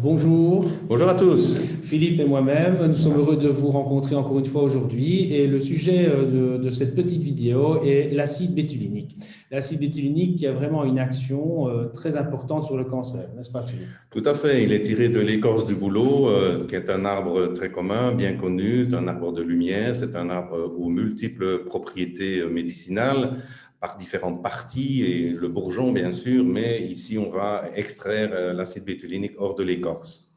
Bonjour, Bonjour à tous. Philippe et moi-même, nous sommes heureux de vous rencontrer encore une fois aujourd'hui et le sujet de cette petite vidéo est l'acide bétulinique. L'acide bétulinique qui a vraiment une action très importante sur le cancer, n'est-ce pas Philippe? Tout à fait, il est tiré de l'écorce du bouleau, qui est un arbre très commun, bien connu, c'est un arbre de lumière, c'est un arbre aux multiples propriétés médicinales par différentes parties, et le bourgeon bien sûr, mais ici on va extraire l'acide bétulinique hors de l'écorce.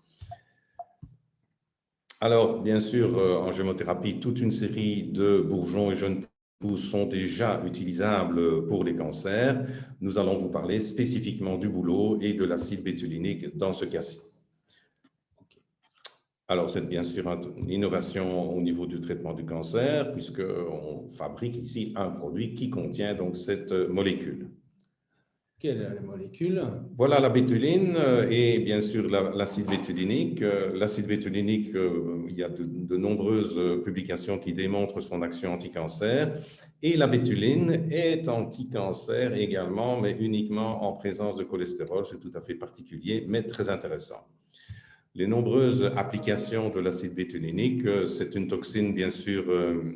Alors, bien sûr, en gémothérapie, toute une série de bourgeons et jeunes pousses sont déjà utilisables pour les cancers. Nous allons vous parler spécifiquement du bouleau et de l'acide bétulinique dans ce cas-ci. Alors, c'est bien sûr une innovation au niveau du traitement du cancer, puisqu'on fabrique ici un produit qui contient donc cette molécule. Quelle est la molécule? Voilà la bétuline et bien sûr l'acide bétulinique. L'acide bétulinique, il y a de nombreuses publications qui démontrent son action anti-cancer. Et la bétuline est anti-cancer également, mais uniquement en présence de cholestérol. C'est tout à fait particulier, mais très intéressant. Les nombreuses applications de l'acide bétulinique, c'est une toxine bien sûr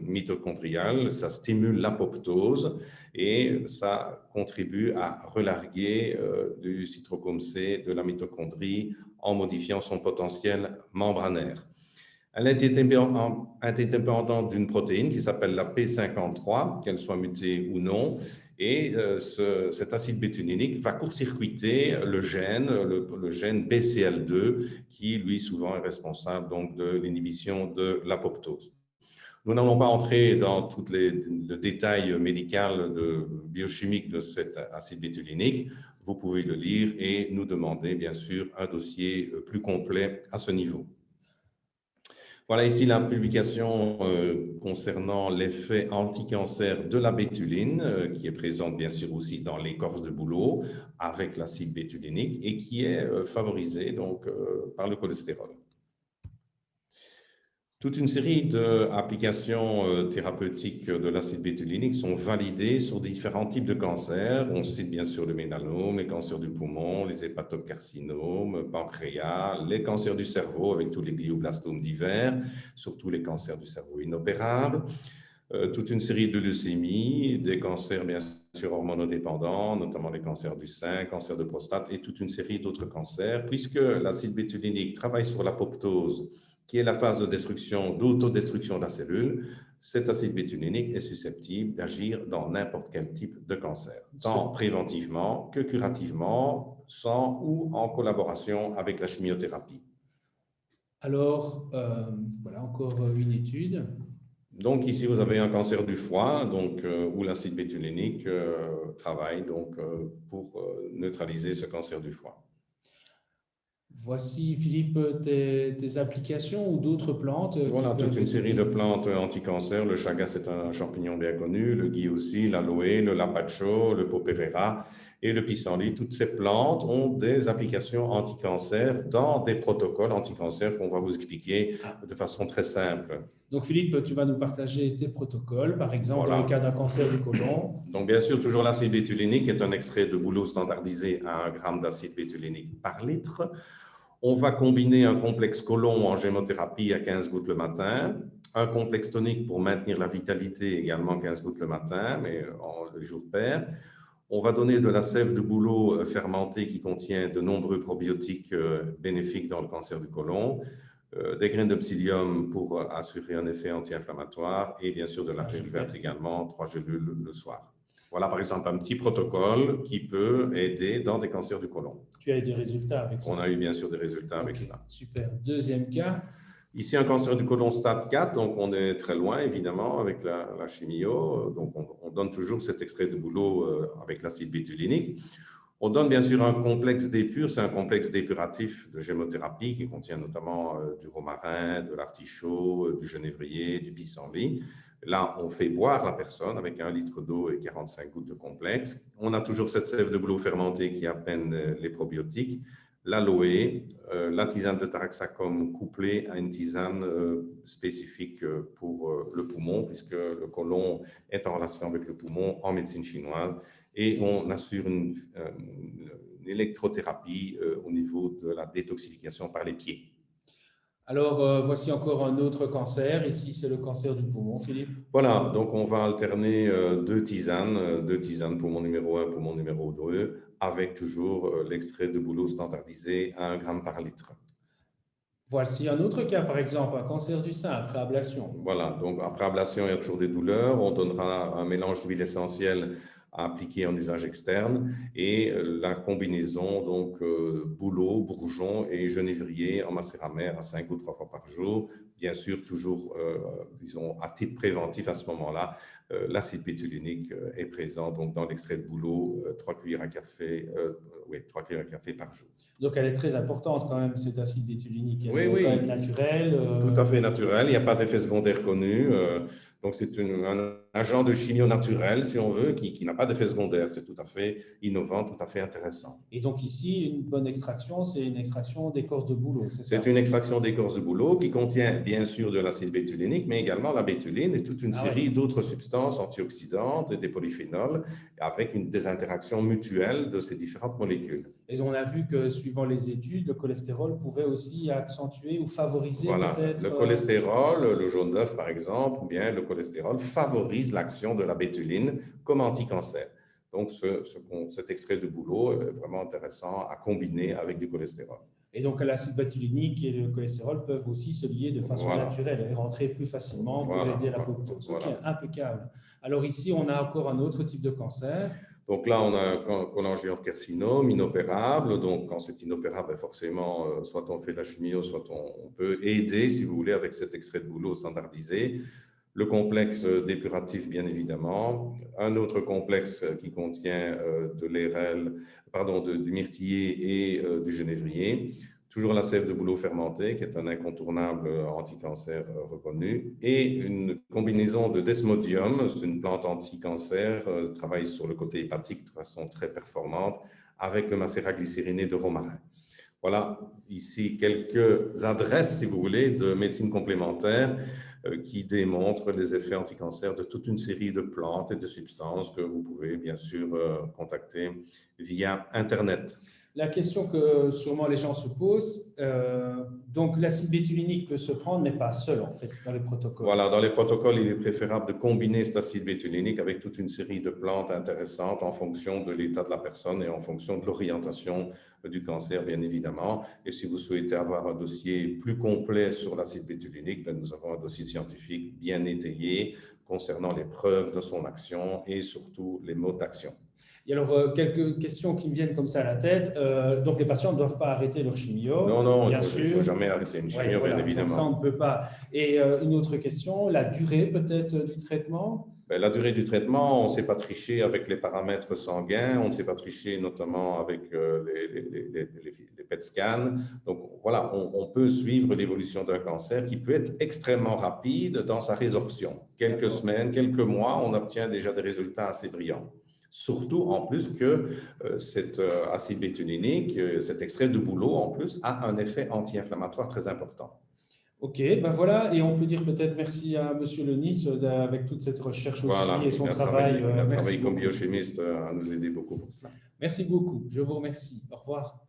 mitochondriale, ça stimule l'apoptose et ça contribue à relarguer du cytochrome C de la mitochondrie en modifiant son potentiel membranaire. Elle est indépendante d'une protéine qui s'appelle la P53, qu'elle soit mutée ou non, et cet acide bétulinique va court-circuiter le gène BCL2, qui lui souvent est responsable donc de l'inhibition de l'apoptose. Nous n'allons pas entrer dans tous le détail médical, biochimique de cet acide bétulinique. Vous pouvez le lire et nous demander bien sûr un dossier plus complet à ce niveau. Voilà ici la publication concernant l'effet anti-cancer de la bétuline, qui est présente bien sûr aussi dans l'écorce de bouleau avec l'acide bétulinique et qui est favorisée donc, par le cholestérol. Toute une série d'applications thérapeutiques de l'acide bétulinique sont validées sur différents types de cancers. On cite bien sûr le mélanome, les cancers du poumon, les hépatocarcinomes, pancréas, les cancers du cerveau avec tous les glioblastomes divers, surtout les cancers du cerveau inopérables, toute une série de leucémies, des cancers bien sûr hormonodépendants, notamment les cancers du sein, cancers de prostate et toute une série d'autres cancers, puisque l'acide bétulinique travaille sur l'apoptose, qui est la phase de destruction, d'autodestruction de la cellule. Cet acide bétulinique est susceptible d'agir dans n'importe quel type de cancer, tant préventivement que curativement, sans ou en collaboration avec la chimiothérapie. Alors, voilà encore une étude. Donc ici, vous avez un cancer du foie, donc, où l'acide bétulinique travaille donc, pour neutraliser ce cancer du foie. Voici, Philippe, tes applications ou d'autres plantes Voilà, qui toute peuvent une série de aider. plantes anti-cancer. Le chagas est un champignon bien connu, le gui aussi, l'aloe, le lapacho, le poperera et le pissenlit. Toutes ces plantes ont des applications anti-cancer dans des protocoles anti-cancer qu'on va vous expliquer de façon très simple. Donc, Philippe, tu vas nous partager tes protocoles, par exemple, dans le Voilà. cas d'un cancer du côlon. Donc, bien sûr, toujours l'acide bétulinique est un extrait de bouleau standardisé à 1 gramme d'acide bétulinique par litre. On va combiner un complexe côlon en gémothérapie à 15 gouttes le matin, un complexe tonique pour maintenir la vitalité également 15 gouttes le matin, mais le jour pair. On va donner de la sève de bouleau fermentée qui contient de nombreux probiotiques bénéfiques dans le cancer du côlon, des graines de psyllium pour assurer un effet anti-inflammatoire et bien sûr de l'argile verte également, 3 gélules le soir. Voilà par exemple un petit protocole qui peut aider dans des cancers du côlon. Tu as eu des résultats avec ça? On a eu bien sûr des résultats avec Okay, ça. super. Deuxième cas. Ici, un cancer du côlon stade 4, donc on est très loin évidemment avec la chimio. Donc on donne toujours cet extrait de bouleau avec l'acide bétulinique. On donne bien sûr un complexe d'épure, c'est un complexe dépuratif de gémothérapie qui contient notamment du romarin, de l'artichaut, du genévrier, du pissenlit. Là, on fait boire la personne avec 1 litre d'eau et 45 gouttes de complexe. On a toujours cette sève de bouleau fermentée qui appelle les probiotiques, l'aloe, la tisane de taraxacum couplée à une tisane spécifique pour le poumon, puisque le côlon est en relation avec le poumon en médecine chinoise. Et on assure une électrothérapie au niveau de la détoxification par les pieds. Alors, voici encore un autre cancer. Ici, c'est le cancer du poumon, Philippe. Voilà, donc on va alterner deux tisanes, poumon numéro 1, poumon numéro 2, avec toujours l'extrait de bouleau standardisé à 1 gramme par litre. Voici un autre cas, par exemple, un cancer du sein après ablation. Voilà, donc après ablation, il y a toujours des douleurs. On donnera un mélange d'huile essentielle à appliquer en usage externe et la combinaison, donc bouleau, bourgeon et genévrier en macéramère à 5 ou 3 fois par jour. Bien sûr, toujours, disons, à titre préventif à ce moment-là, l'acide bétulinique est présent donc dans l'extrait de bouleau, 3 cuillères à café, 3 cuillères à café par jour. Donc, elle est très importante quand même, cet acide bétulinique. Elle Oui, est quand même naturelle. Tout à fait naturel. Il n'y a pas d'effet secondaire connu. Donc, c'est un agent de chimio naturel, si on veut, qui n'a pas d'effet secondaire. C'est tout à fait innovant, tout à fait intéressant. Et donc, ici, une bonne extraction, c'est une extraction d'écorce de bouleau, c'est ça? C'est une extraction d'écorce de bouleau qui contient bien sûr de l'acide bétulinique, mais également la bétuline et toute une série d'autres substances antioxydantes et des polyphénols, avec une désinteraction mutuelle de ces différentes molécules. Et on a vu que, suivant les études, le cholestérol pouvait aussi accentuer ou favoriser peut-être… Le cholestérol, le jaune d'œuf par exemple, ou bien le cholestérol favorise l'action de la bétuline comme anticancer. Donc, cet extrait de bouleau est vraiment intéressant à combiner avec du cholestérol. Et donc, l'acide bétulinique et le cholestérol peuvent aussi se lier de façon naturelle et rentrer plus facilement pour aider l'apoptose. Ok, impeccable. Alors ici, on a encore un autre type de cancer. Donc là, on a un cholangiocarcinome inopérable. Donc, quand c'est inopérable, forcément, soit on fait la chimio, soit on peut aider, si vous voulez, avec cet extrait de bouleau standardisé. Le complexe dépuratif, bien évidemment. Un autre complexe qui contient de l'ERL, du myrtillé et du genévrier. Toujours la sève de bouleau fermentée, qui est un incontournable anti-cancer reconnu, et une combinaison de desmodium, c'est une plante anti-cancer, travaille sur le côté hépatique de façon très performante, avec le macérat glycériné de romarin. Voilà ici quelques adresses, si vous voulez, de médecine complémentaire qui démontrent les effets anti-cancer de toute une série de plantes et de substances que vous pouvez bien sûr contacter via Internet. La question que sûrement les gens se posent, donc l'acide bétulinique peut se prendre, mais pas seul en fait, dans les protocoles. Voilà, dans les protocoles, il est préférable de combiner cet acide bétulinique avec toute une série de plantes intéressantes en fonction de l'état de la personne et en fonction de l'orientation du cancer, bien évidemment. Et si vous souhaitez avoir un dossier plus complet sur l'acide bétulinique, nous avons un dossier scientifique bien étayé concernant les preuves de son action et surtout les modes d'action. Et alors, quelques questions qui me viennent comme ça à la tête. Donc, les patients ne doivent pas arrêter leur chimio. Non, il ne faut jamais arrêter une chimio, bien évidemment. Donc ça, on ne peut pas. Et une autre question, la durée peut-être du traitement? La durée du traitement, on ne sait pas tricher avec les paramètres sanguins, on ne sait pas tricher notamment avec les PET scans. Donc voilà, on peut suivre l'évolution d'un cancer qui peut être extrêmement rapide dans sa résorption. Quelques semaines, quelques mois, on obtient déjà des résultats assez brillants. Surtout en plus que cet acide bétulinique, cet extrait de bouleau en plus, a un effet anti-inflammatoire très important. Ok, ben voilà, et on peut dire peut-être merci à M. Lenis avec toute cette recherche aussi et son travail. Il a travaillé comme biochimiste à nous aider beaucoup pour cela. Merci beaucoup, je vous remercie. Au revoir.